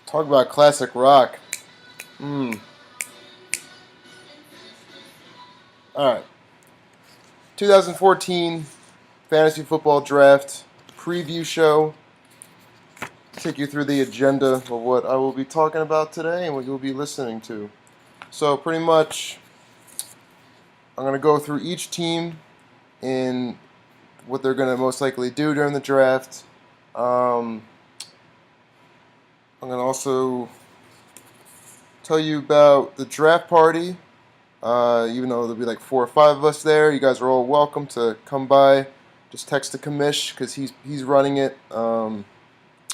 Talk about classic rock. Mm. All right. 2014 fantasy football draft preview show. Take you through the agenda of what I will be talking about today and what you'll be listening to. So pretty much, I'm going to go through each team in what they're going to most likely do during the draft. I'm going to also tell you about the draft party. Even though there'll be like 4 or 5 of us there, you guys are all welcome to come by. Just text the commish because he's running it.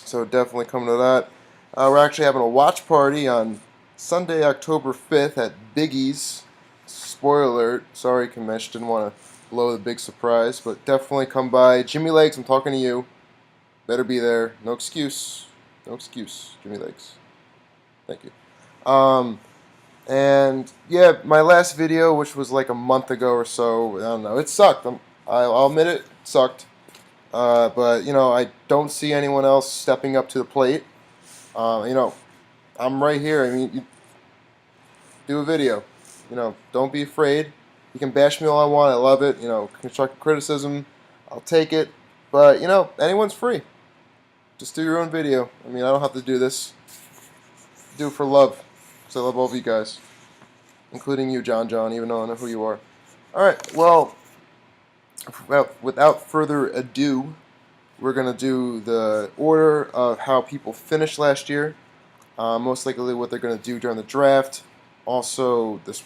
So definitely come to that. We're actually having a watch party on Sunday, October 5th at Biggie's. Spoiler alert. Sorry, commish. Didn't want to blow the big surprise, but definitely come by. Jimmy Legs, I'm talking to you. Better be there. No excuse. No excuse, Jimmy Legs. Thank you. And yeah, my last video, which was like a month ago or so, I don't know, it sucked. I'll admit it sucked. But I don't see anyone else stepping up to the plate. I'm right here. I mean, you do a video. Don't be afraid. You can bash me all I want. I love it. Constructive criticism, I'll take it. But anyone's free. Just do your own video. I mean, I don't have to do this. Do it for love. Because I love all of you guys. Including you, John, even though I know who you are. Alright, well, without further ado, we're going to do the order of how people finished last year. Most likely what they're going to do during the draft. Also, the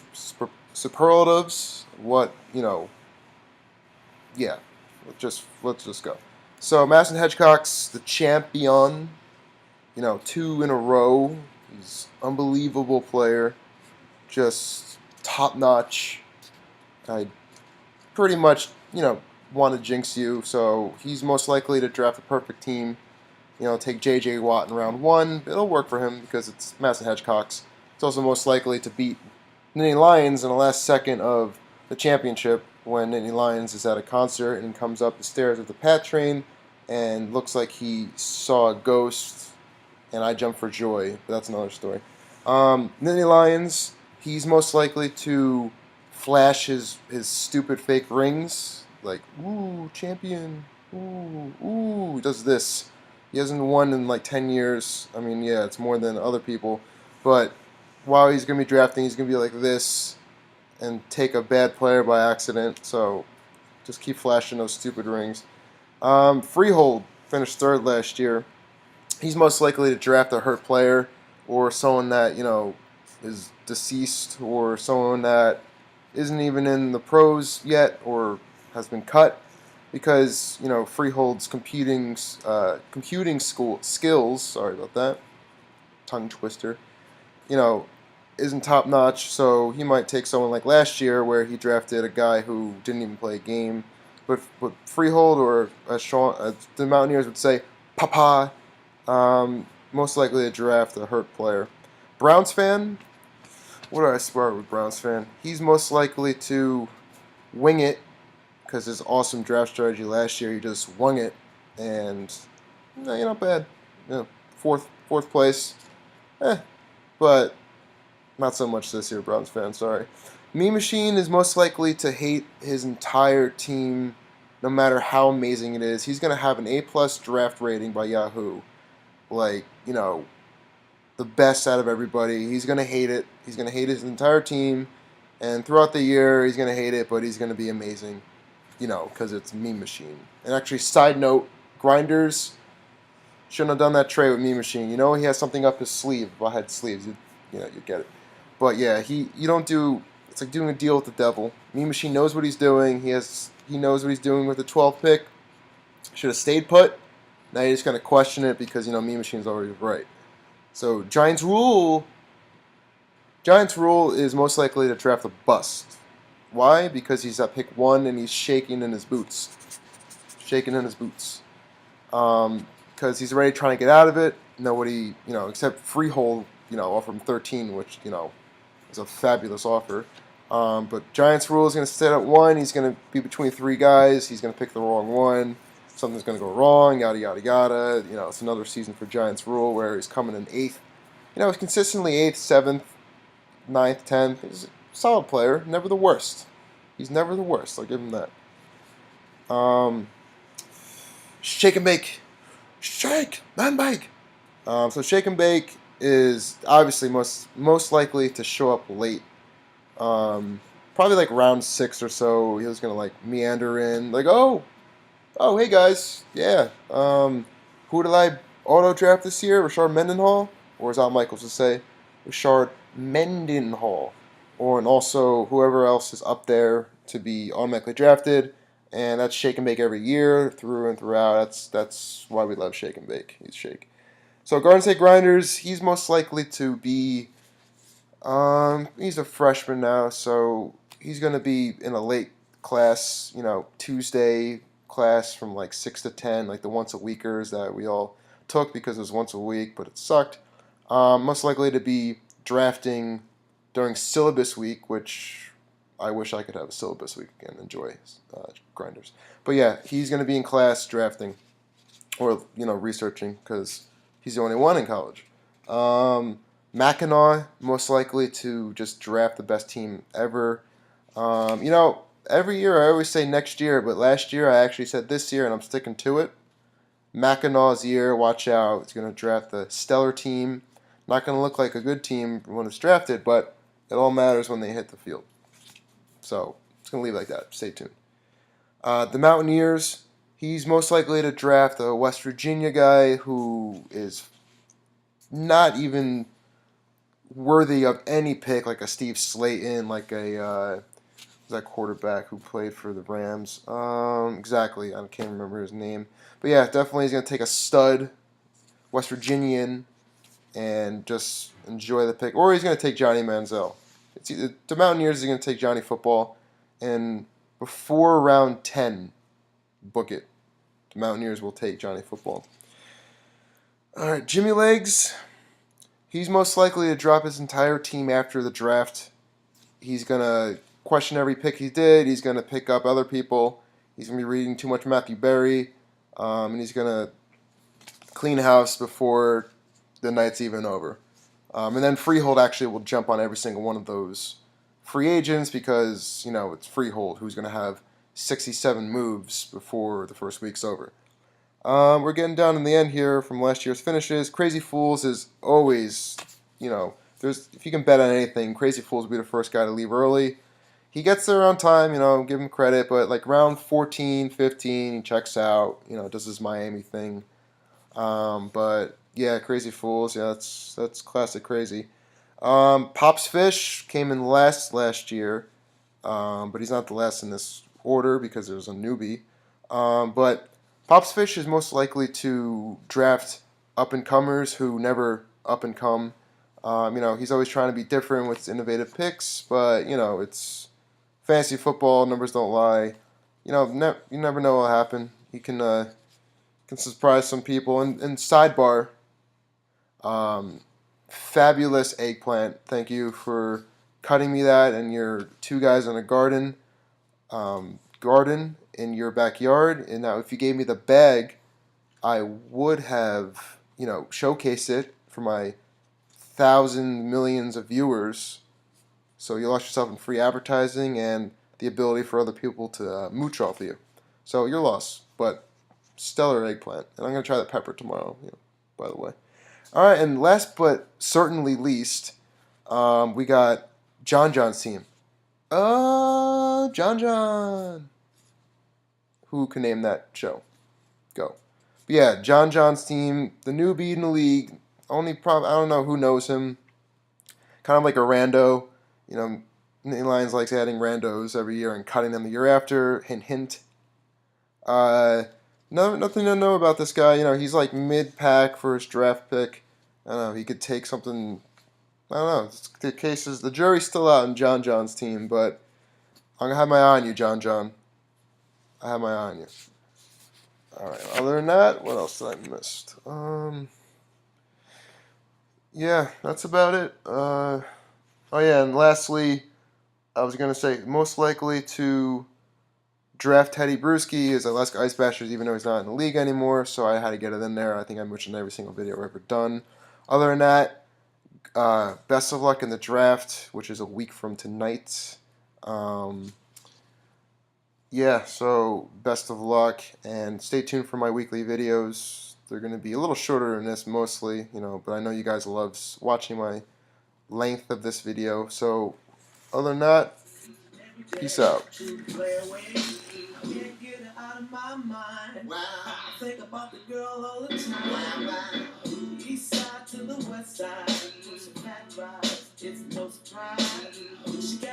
superlatives. Yeah. Let's just go. So, Madison Hedgecock's the champion. 2 in a row. He's an unbelievable player. Just top notch. I pretty much, want to jinx you, so he's most likely to draft a perfect team. Take J.J. Watt in round 1. It'll work for him because it's Madison Hedgecock's. It's also most likely to beat Nittany Lions in the last second of the championship when Nittany Lions is at a concert and comes up the stairs of the Pat train and looks like he saw a ghost, and I jump for joy. But that's another story. Nittany Lions. He's most likely to flash his stupid fake rings, like, ooh, champion, ooh, he does this. He hasn't won in like 10 years. I mean, yeah, it's more than other people. But while he's going to be drafting, he's going to be like this and take a bad player by accident. So just keep flashing those stupid rings. Freehold finished 3rd last year. He's most likely to draft a hurt player or someone that, is deceased or someone that isn't even in the pros yet or has been cut because Freehold's computing skills, sorry about that, tongue twister, isn't top notch. So he might take someone like last year where he drafted a guy who didn't even play a game. But Freehold, or as the Mountaineers would say, Papa, most likely to draft a hurt player. Browns fan. What do I swear with Browns fan? He's most likely to wing it because his awesome draft strategy last year, he just wung it, and you're not bad. Fourth place, but not so much this year, Browns fan. Sorry. Meme Machine is most likely to hate his entire team, no matter how amazing it is. He's gonna have an A+ draft rating by Yahoo, like the best out of everybody. He's going to hate it. He's going to hate his entire team. And throughout the year, he's going to hate it, but he's going to be amazing, because it's Meme Machine. And actually, side note, Grinders shouldn't have done that trade with Meme Machine. He has something up his sleeve. If I had sleeves, you get it. But yeah, it's like doing a deal with the devil. Meme Machine knows what he's doing. He knows what he's doing with the 12th pick. Should have stayed put. Now you're just going to question it because, Meme Machine's already right. So Giants rule is most likely to draft a bust. Why? Because he's at pick 1 and he's shaking in his boots. Because he's already trying to get out of it. Nobody, except Freehold, offer him 13, which, is a fabulous offer. But Giants rule is going to sit at 1. He's going to be between 3 guys. He's going to pick the wrong one. Something's going to go wrong, yada, yada, yada. It's another season for Giants rule where he's coming in 8th he's consistently 8th, 7th, 9th, 10th. He's a solid player, never the worst. He's never the worst. I'll give him that. Um, Shake and bake, shake, then bake. So shake and bake is obviously most likely to show up late. Probably like round 6 or so. He was gonna like meander in, like, oh, hey guys, yeah. Who did I auto draft this year? Rashard Mendenhall, or as Al Michaels would say, Rashard Mendenhall, and also whoever else is up there to be automatically drafted. And that's shake and bake every year, through and throughout. That's why we love shake and bake. He's shake. So Garden State Grinders, he's most likely to be. He's a freshman now, so he's going to be in a late class, Tuesday class from like 6 to 10, like the once a weekers that we all took because it was once a week, but it sucked. Most likely to be drafting during syllabus week, which I wish I could have a syllabus week and enjoy Grinders. But yeah, he's going to be in class drafting or, researching because he's the only one in college. Mackinac, most likely to just draft the best team ever. Every year I always say next year, but last year I actually said this year, and I'm sticking to it. Mackinac's year, watch out. He's going to draft the stellar team. Not going to look like a good team when it's drafted, but it all matters when they hit the field. So it's going to leave it like that. Stay tuned. The Mountaineers, he's most likely to draft a West Virginia guy who is not even worthy of any pick, like a Steve Slayton, like a that quarterback who played for the Rams. Exactly, I can't remember his name, but yeah, definitely he's gonna take a stud West Virginian and just enjoy the pick, or he's gonna take Johnny Manziel. It's either, the Mountaineers are gonna take Johnny Football, and before round 10, book it. The Mountaineers will take Johnny Football. All right, Jimmy Legs. He's most likely to drop his entire team after the draft. He's going to question every pick he did. He's going to pick up other people. He's going to be reading too much Matthew Berry. And he's going to clean house before the night's even over. And then Freehold actually will jump on every single one of those free agents because, it's Freehold who's going to have 67 moves before the first week's over. We're getting down in the end here from last year's finishes. Crazy Fools is always, if you can bet on anything, Crazy Fools will be the first guy to leave early. He gets there on time, give him credit, but like round 14, 15, he checks out, does his Miami thing. But yeah, Crazy Fools, yeah, that's classic crazy. Pops Fish came in last year, but he's not the last in this order because there's a newbie. But Pops Fish is most likely to draft up-and-comers who never up-and-come. He's always trying to be different with innovative picks, but, it's fantasy football, numbers don't lie. You never know what will happen. He can surprise some people. And sidebar, fabulous eggplant. Thank you for cutting me that and your two guys in a garden in your backyard. And now if you gave me the bag, I would have, showcased it for my millions of viewers. So you lost yourself in free advertising and the ability for other people to mooch off of you. So your loss, but stellar eggplant. And I'm going to try the pepper tomorrow, by the way. All right, and last but certainly least, we got John's team. John. Who can name that show? Go. But yeah, John's team, the newbie in the league. I don't know who knows him. Kind of like a rando. Lions likes adding randos every year and cutting them the year after. Hint, hint. Nothing to know about this guy. He's like mid-pack for his draft pick. I don't know. He could take something. I don't know. The jury's still out in John's team, but I'm gonna have my eye on you, John. I have my eye on you. All right. Other than that, what else did I miss? Yeah, that's about it. Oh yeah, and lastly, I was gonna say most likely to draft Teddy Bruschi as Alaska Ice Bashers, even though he's not in the league anymore. So I had to get it in there. I think I mentioned every single video I've ever done. Other than that, Best of luck in the draft, which is a week from tonight. Yeah, so best of luck, and stay tuned for my weekly videos. They're going to be a little shorter than this mostly, but I know you guys love watching my length of this video. So other than that, peace out. East side to the west side, it's no surprise.